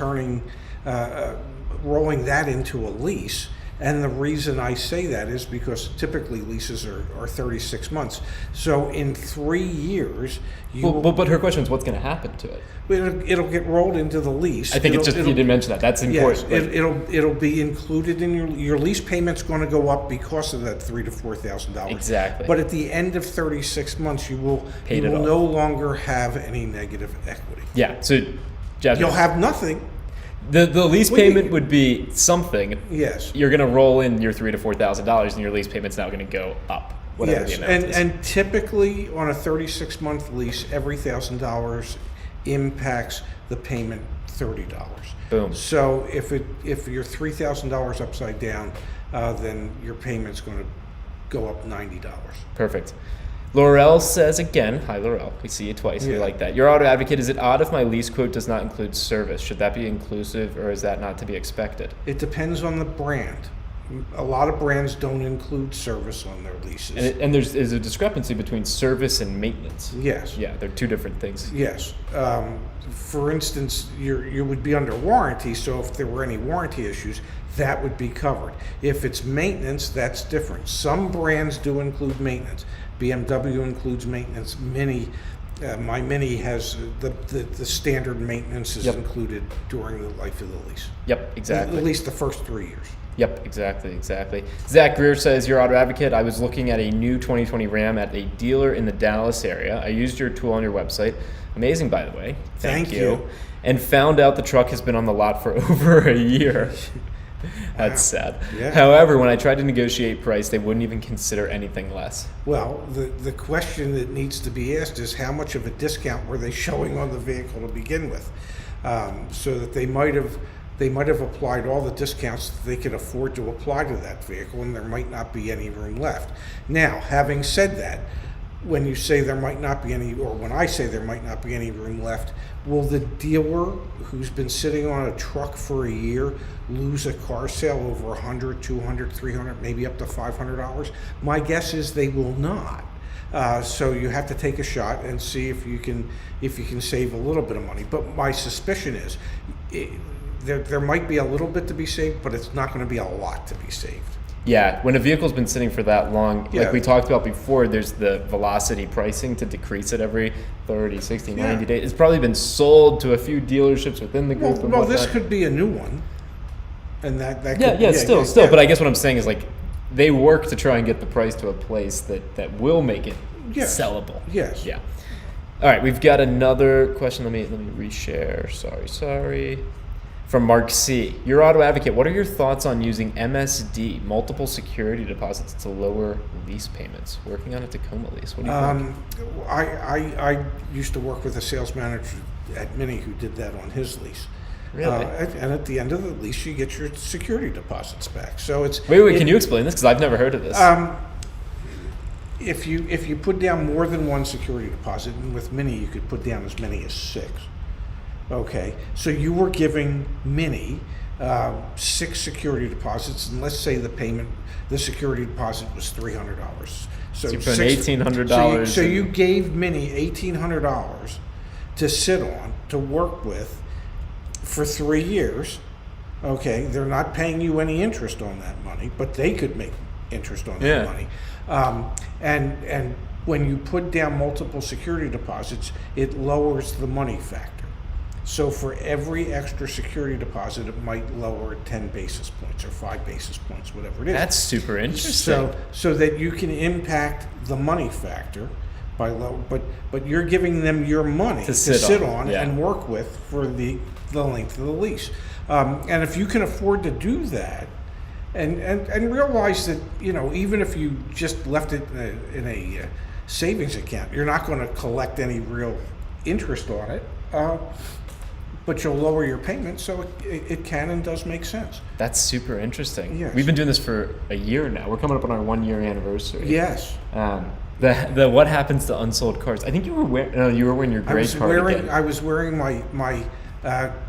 rolling that into a lease. And the reason I say that is because typically leases are 36 months. So in 3 years, But her question is, what's going to happen to it? It'll get rolled into the lease. I think you didn't mention that. That's important. Yes, it'll be included in your lease payment's going to go up because of that $3,000 to $4,000. Exactly. But at the end of 36 months, you will no longer have any negative equity. Yeah. So, Jasmine, You'll have nothing. The lease payment would be something. Yes. You're going to roll in your $3,000 to $4,000, and your lease payment's now going to go up. Whatever Yes, the amount is. and typically on a 36-month lease, every $1,000 impacts the payment $30. Boom. So if you're $3,000 upside down, then your payment's going to go up $90. Perfect. Laurel says again, hi Laurel, we see you twice, we Yeah. like that. Your auto advocate, is it odd if my lease quote does not include service? Should that be inclusive or is that not to be expected? It depends on the brand. A lot of brands don't include service on their leases. And there's a discrepancy between service and maintenance. Yes. Yeah, they're two different things. Yes. For instance, you would be under warranty, so if there were any warranty issues, that would be covered. If it's maintenance, that's different. Some brands do include maintenance. BMW includes maintenance. Mini My Mini has the standard maintenance is Yep. included during the life of the lease. Yep, exactly. At least the first 3 years. Yep, exactly. Zach Greer says, Your Auto Advocate, I was looking at a new 2020 Ram at a dealer in the Dallas area. I used your tool on your website. Amazing, by the way. Thank you. And found out the truck has been on the lot for over a year. That's sad. Yeah. However, when I tried to negotiate price, they wouldn't even consider anything less. Well, the question that needs to be asked is how much of a discount were they showing on the vehicle to begin with, so that they might have applied all the discounts that they could afford to apply to that vehicle, and there might not be any room left. Now, having said that, when you say there might not be any, or when I say there might not be any room left, will the dealer who's been sitting on a truck for a year lose a car sale over $100, $200, $300, maybe up to $500? My guess is they will not. So you have to take a shot and see if you can save a little bit of money. But my suspicion is there might be a little bit to be saved, but it's not going to be a lot to be saved. Yeah, when a vehicle's been sitting for that long, Yeah. like we talked about before, there's the velocity pricing to decrease it every 30, 60, 90 Yeah. days. It's probably been sold to a few dealerships within the group. Well, this could be a new one, and that could, Still. But I guess what I'm saying is, like, they work to try and get the price to a place that will make it Yes. sellable. Yes. Yeah. All right, we've got another question. Let me reshare. Sorry. From Mark C. Your Auto Advocate, what are your thoughts on using MSD, multiple security deposits, to lower lease payments? Working on a Tacoma lease. What do you think? I used to work with a sales manager at Mini who did that on his lease. Really? And at the end of the lease, you get your security deposits back. So it's Wait, can you explain this? Because I've never heard of this. If you put down more than one security deposit, and with Mini you could put down as many as 6. Okay, so you were giving Mini 6 security deposits, and let's say the security deposit was $300. So you put $1,800. So you gave Mini $1,800 to sit on, to work with, for 3 years. Okay, they're not paying you any interest on that money, but they could make interest on that money. And when you put down multiple security deposits, it lowers the money factor. So for every extra security deposit, it might lower 10 basis points or 5 basis points, whatever it is. That's super interesting. So that you can impact the money factor by but you're giving them your money to sit on and work with for the length of the lease. And if you can afford to do that, and realize that, even if you just left it in a savings account, you're not going to collect any real interest on it. But you'll lower your payment, so it can and does make sense. That's super interesting. Yes. We've been doing this for a year now. We're coming up on our 1-year anniversary. Yes. The what happens to unsold cars? I think you were wearing your gray cardigan. I was wearing my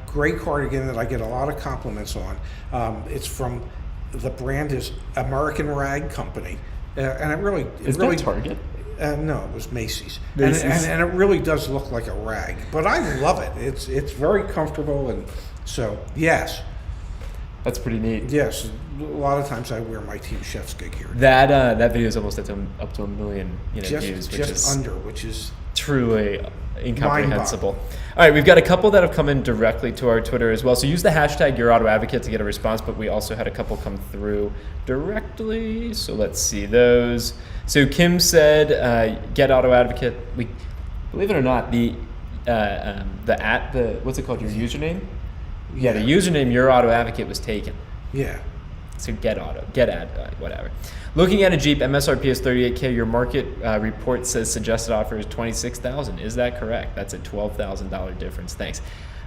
gray cardigan that I get a lot of compliments on. It's from, the brand is American Rag Company, and it really that Target? No, it was Macy's. And it really does look like a rag, but I love it. It's very comfortable, and so yes. That's pretty neat. Yes, a lot of times I wear my Team Chefska gear. That video is almost up to 1 million views, which is truly incomprehensible. All right, we've got a couple that have come in directly to our Twitter as well. So use the hashtag YourAutoAdvocate to get a response, but we also had a couple come through directly. So let's see those. So Kim said, "Get Auto Advocate." We, believe it or not, what's it called? Your username? Yeah, the username Your Auto Advocate was taken. Yeah. So whatever. Looking at a Jeep, MSRP is $38K. Your market report says suggested offer is $26,000. Is that correct? That's a $12,000 difference. Thanks.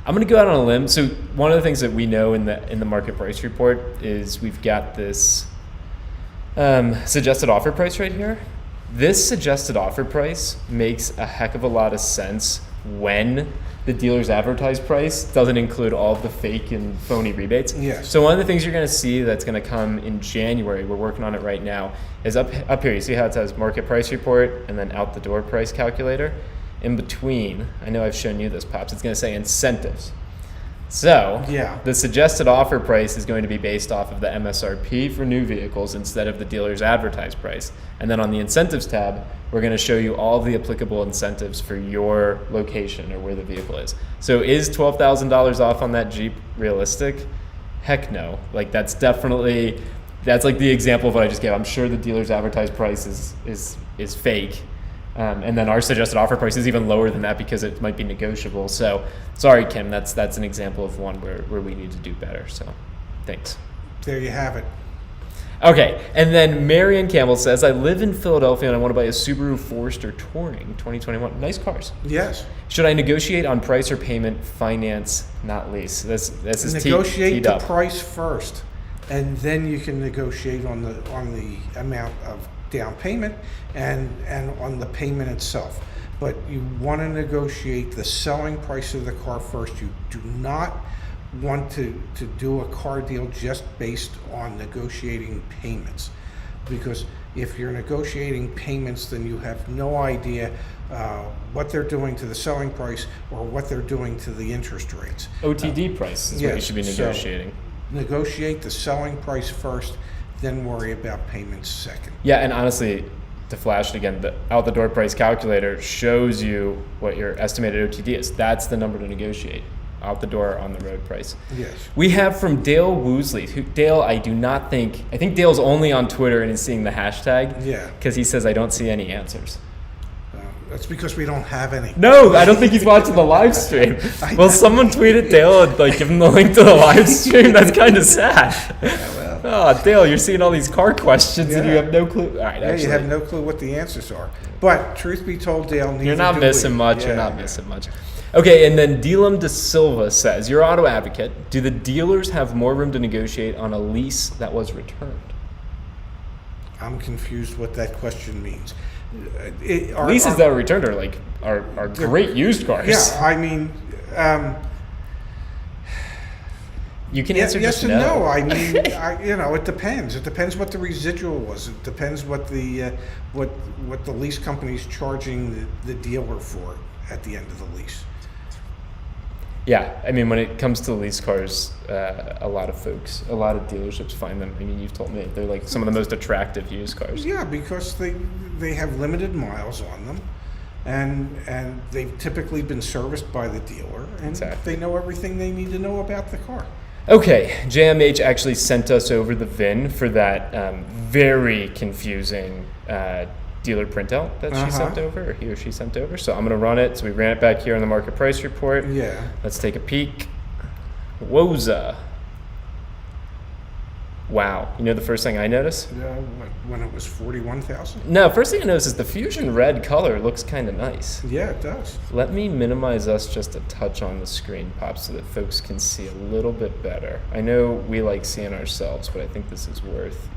I'm going to go out on a limb. So one of the things that we know in the market price report is we've got this suggested offer price right here. This suggested offer price makes a heck of a lot of sense when the dealer's advertised price doesn't include all of the fake and phony rebates. Yes. So one of the things you're going to see that's going to come in January, we're working on it right now, is up here. You see how it says market price report and then out the door price calculator? In between, I know I've shown you this, Pops, it's going to say incentives. So Yeah. the suggested offer price is going to be based off of the MSRP for new vehicles instead of the dealer's advertised price. And then on the incentives tab, we're going to show you all of the applicable incentives for your location or where the vehicle is. So is $12,000 off on that Jeep realistic? Heck no. Like that's like the example of what I just gave. I'm sure the dealer's advertised price is fake. And then our suggested offer price is even lower than that because it might be negotiable. So sorry, Kim, that's an example of one where we need to do better. So thanks. There you have it. Okay, and then Marion Campbell says, I live in Philadelphia and I want to buy a Subaru Forester Touring 2021. Nice cars. Yes. Should I negotiate on price or payment, finance, not lease? This is Negotiate teed the up. price first, and then you can negotiate on the amount of down payment and on the payment itself. But you want to negotiate the selling price of the car first. You do not want to do a car deal just based on negotiating payments, because if you're negotiating payments, then you have no idea what they're doing to the selling price or what they're doing to the interest rates. OTD price is what you should be negotiating. So negotiate the selling price first, then worry about payments second. Yeah, and honestly, to flash it again, the out-the-door price calculator shows you what your estimated OTD is. That's the number to negotiate. Out the door on the road price. Yes. We have from Dale Woosley. Dale, I think Dale's only on Twitter and is seeing the hashtag. Yeah. Because he says, I don't see any answers. That's because we don't have any. No, I don't think he's watching the live stream. Well, someone tweeted Dale and give him the link to the live stream. That's kind of sad. Yeah, well. Oh, Dale, you're seeing all these car questions and you have no clue. All right, you have no clue what the answers are. But truth be told, Dale, you're not missing much. You're not missing much. Okay, and then Delam De Silva says, your auto advocate, do the dealers have more room to negotiate on a lease that was returned? I'm confused what that question means. Leases that were returned are great used cars. Yeah, I mean, you can answer yes just and no. no. I mean, it depends. It depends what the residual was. It depends what the lease company's charging the dealer for at the end of the lease. Yeah, I mean, when it comes to lease cars, a lot of dealerships find them. I mean, you've told me they're like some of the most attractive used cars. Yeah, because they have limited miles on them, and they've typically been serviced by the dealer, and Exactly. they know everything they need to know about the car. Okay, JMH actually sent us over the VIN for that very confusing dealer printout that she sent over, or he or she sent over. So I'm going to run it. So we ran it back here on the market price report. Yeah. Let's take a peek. Woza. Wow. You know the first thing I noticed? When it was 41,000. No, first thing I noticed is the fusion red color looks kind of nice. Yeah, it does. Let me minimize us just a touch on the screen, Pop, so that folks can see a little bit better. I know we like seeing ourselves, but I think this is worth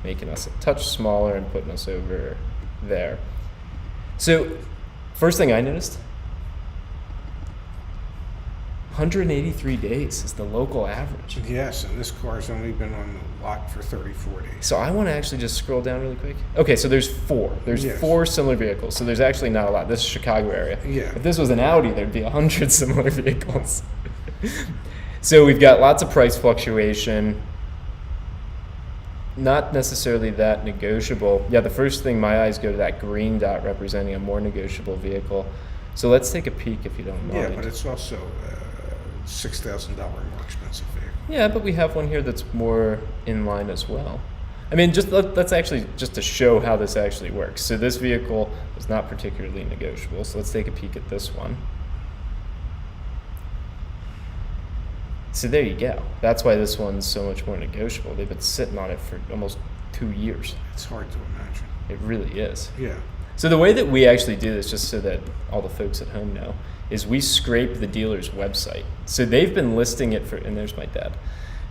making us a touch smaller and putting us over there. So, first thing I noticed, 183 days is the local average. Yes, and this car's only been on the lot for 34 days. So I want to actually just scroll down really quick. Okay, so there's four. There's Yes. 4 similar vehicles. So there's actually not a lot. This is Chicago area. Yeah. If this was an Audi, there'd be 100 similar vehicles. So we've got lots of price fluctuation. Not necessarily that negotiable. Yeah, the first thing my eyes go to that green dot representing a more negotiable vehicle. So let's take a peek if you don't mind. Yeah, but it's also $6,000 more expensive vehicle. Yeah, but we have one here that's more in line as well. I mean, let's actually, just to show how this actually works. So this vehicle was not particularly negotiable. So let's take a peek at this one. So there you go. That's why this one's so much more negotiable. They've been sitting on it for almost 2 years. It's hard to imagine. It really is. Yeah. So the way that we actually do this, just so that all the folks at home know, is we scrape the dealer's website. So they've been listing it for, and there's my dad.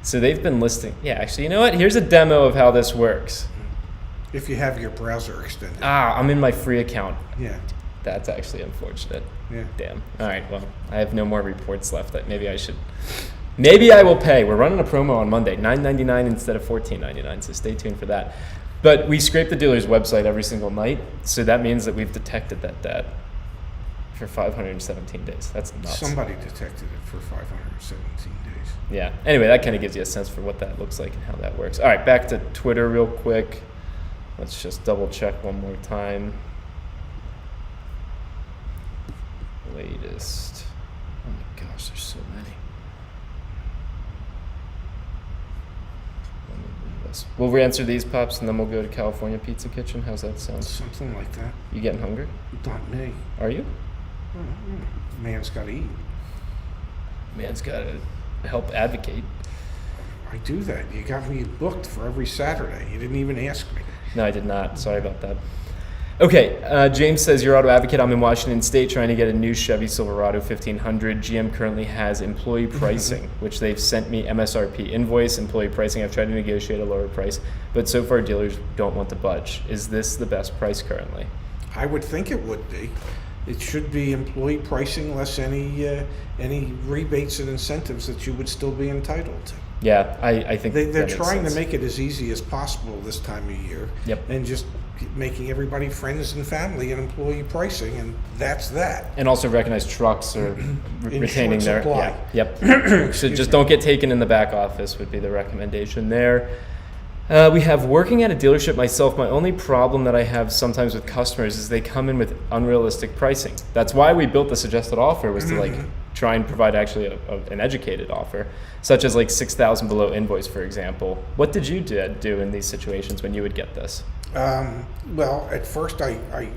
So they've been listing, yeah, actually, you know what? Here's a demo of how this works. If you have your browser extended. I'm in my free account. Yeah. That's actually unfortunate. Yeah. Damn. All right, well, I have no more reports left. That maybe I will pay. We're running a promo on Monday, $9.99 instead of $14.99, so stay tuned for that. But we scrape the dealer's website every single night, so that means that we've detected that debt. for 517 days. That's nuts. Somebody detected it for 517 days. Yeah. Anyway, that kind of gives you a sense for what that looks like and how that works. All right, back to Twitter real quick. Let's just double check one more time. Latest. Oh my gosh, there's so many. Let me read this. We'll re-answer these, Pops, and then we'll go to California Pizza Kitchen. How's that sound? Something like that. You getting hungry? Not me. Are you? Man's got to eat. Man's got to help advocate. I do that. You got me booked for every Saturday. You didn't even ask me. No, I did not. Sorry about that. Okay, James says, Your Auto Advocate, I'm in Washington State trying to get a new Chevy Silverado 1500. GM currently has employee pricing, which they've sent me MSRP invoice, employee pricing. I've tried to negotiate a lower price, but so far dealers don't want to budge. Is this the best price currently? I would think it would be. It should be employee pricing less any rebates and incentives that you would still be entitled to. Yeah, I think they're trying to make it as easy as possible this time of year. Yep. And just making everybody friends and family and employee pricing, and that's that. And also recognize trucks are retaining their supply. Yep. So just don't get taken in the back office would be the recommendation there. We have working at a dealership myself. My only problem that I have sometimes with customers is they come in with unrealistic pricing. That's why we built the suggested offer, was to like try and provide actually an educated offer, such as like 6,000 below invoice, for example. What did you do in these situations when you would get this? Well, at first I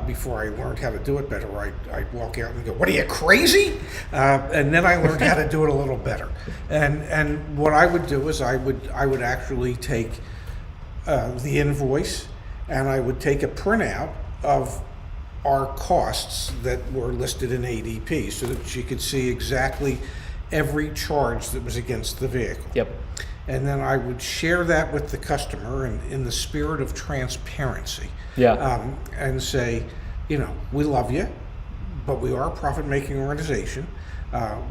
before I learned how to do it better, I'd walk out and go, "What are you, crazy?" And then I learned how to do it a little better. And what I would do is I would actually take the invoice, and I would take a printout of our costs that were listed in ADP, so that you could see exactly every charge that was against the vehicle. Yep. And then I would share that with the customer in the spirit of transparency. Yeah. And say, we love you, but we are a profit-making organization.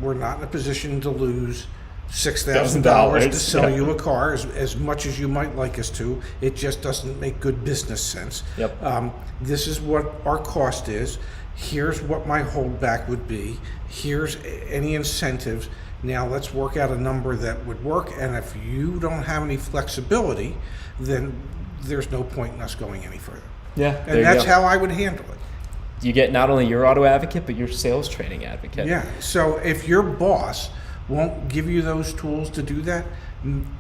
We're not in a position to lose $6,000 to sell you a car as much as you might like us to. It just doesn't make good business sense. Yep. This is what our cost is. Here's what my holdback would be. Here's any incentives. Now let's work out a number that would work, and if you don't have any flexibility, then there's no point in us going any further. Yeah, And that's how I would handle it. You get not only your auto advocate, but your sales training advocate. Yeah, so if your boss won't give you those tools to do that,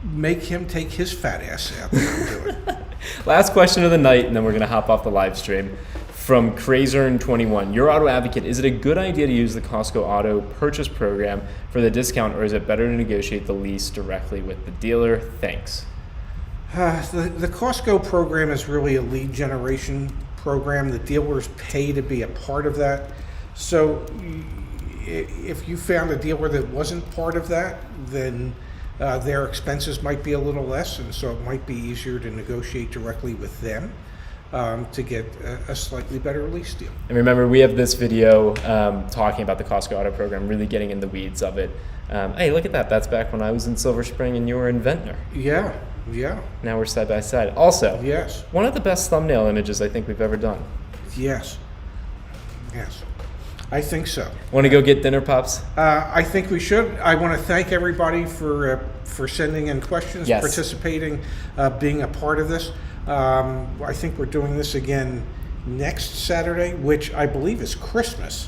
make him take his fat ass out there and do it. Last question of the night, and then we're going to hop off the live stream. From Crazern21, Your Auto Advocate, is it a good idea to use the Costco Auto Purchase Program for the discount, or is it better to negotiate the lease directly with the dealer? Thanks. The Costco program is really a lead generation program. The dealers pay to be a part of that. So if you found a dealer that wasn't part of that, then their expenses might be a little less, and so it might be easier to negotiate directly with them. To get a slightly better lease deal. And remember, we have this video talking about the Costco Auto Program, really getting in the weeds of it. Hey, look at that. That's back when I was in Silver Spring and you were in Ventnor. Yeah. Now we're side by side. Also, yes, one of the best thumbnail images I think we've ever done. Yes. I think so. Want to go get dinner, Pops? I think we should. I want to thank everybody for sending in questions, Yes. participating, being a part of this. I think we're doing this again next Saturday, which I believe is Christmas.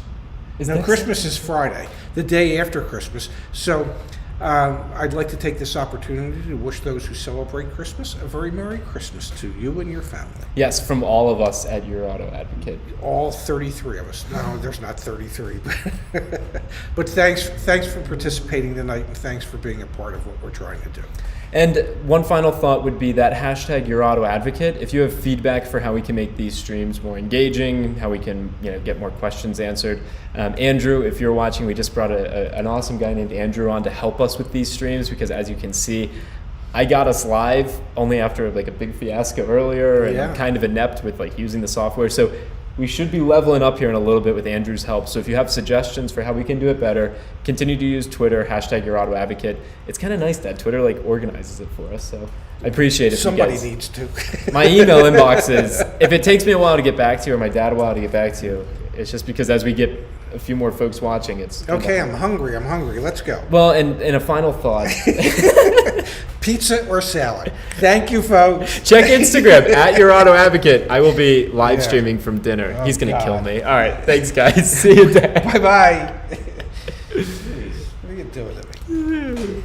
Christmas is Friday, the day after Christmas. So I'd like to take this opportunity to wish those who celebrate Christmas a very Merry Christmas to you and your family. Yes, from all of us at Your Auto Advocate. All 33 of us. No, there's not 33. But thanks for participating tonight, and thanks for being a part of what we're trying to do. And one final thought would be that hashtag Your Auto Advocate. If you have feedback for how we can make these streams more engaging, how we can get more questions answered. Andrew, if you're watching, we just brought an awesome guy named Andrew on to help us with these streams, because as you can see, I got us live only after like a big fiasco earlier, and I'm kind of inept with like using the software. So we should be leveling up here in a little bit with Andrew's help. So if you have suggestions for how we can do it better, continue to use Twitter, hashtag Your Auto Advocate. It's kind of nice that Twitter like organizes it for us. So I appreciate it. Somebody needs to. My email inbox is, if it takes me a while to get back to you, or my dad a while to get back to you, It's just because as we get a few more folks watching, it's Okay, I'm hungry. Let's go. Well, and a final thought. Pizza or salad? Thank you, folks. Check Instagram at Your Auto Advocate. I will be live Yeah. streaming from dinner. Oh, He's gonna kill God. me. All right, thanks guys. See you there. Bye-bye. What are you doing to me?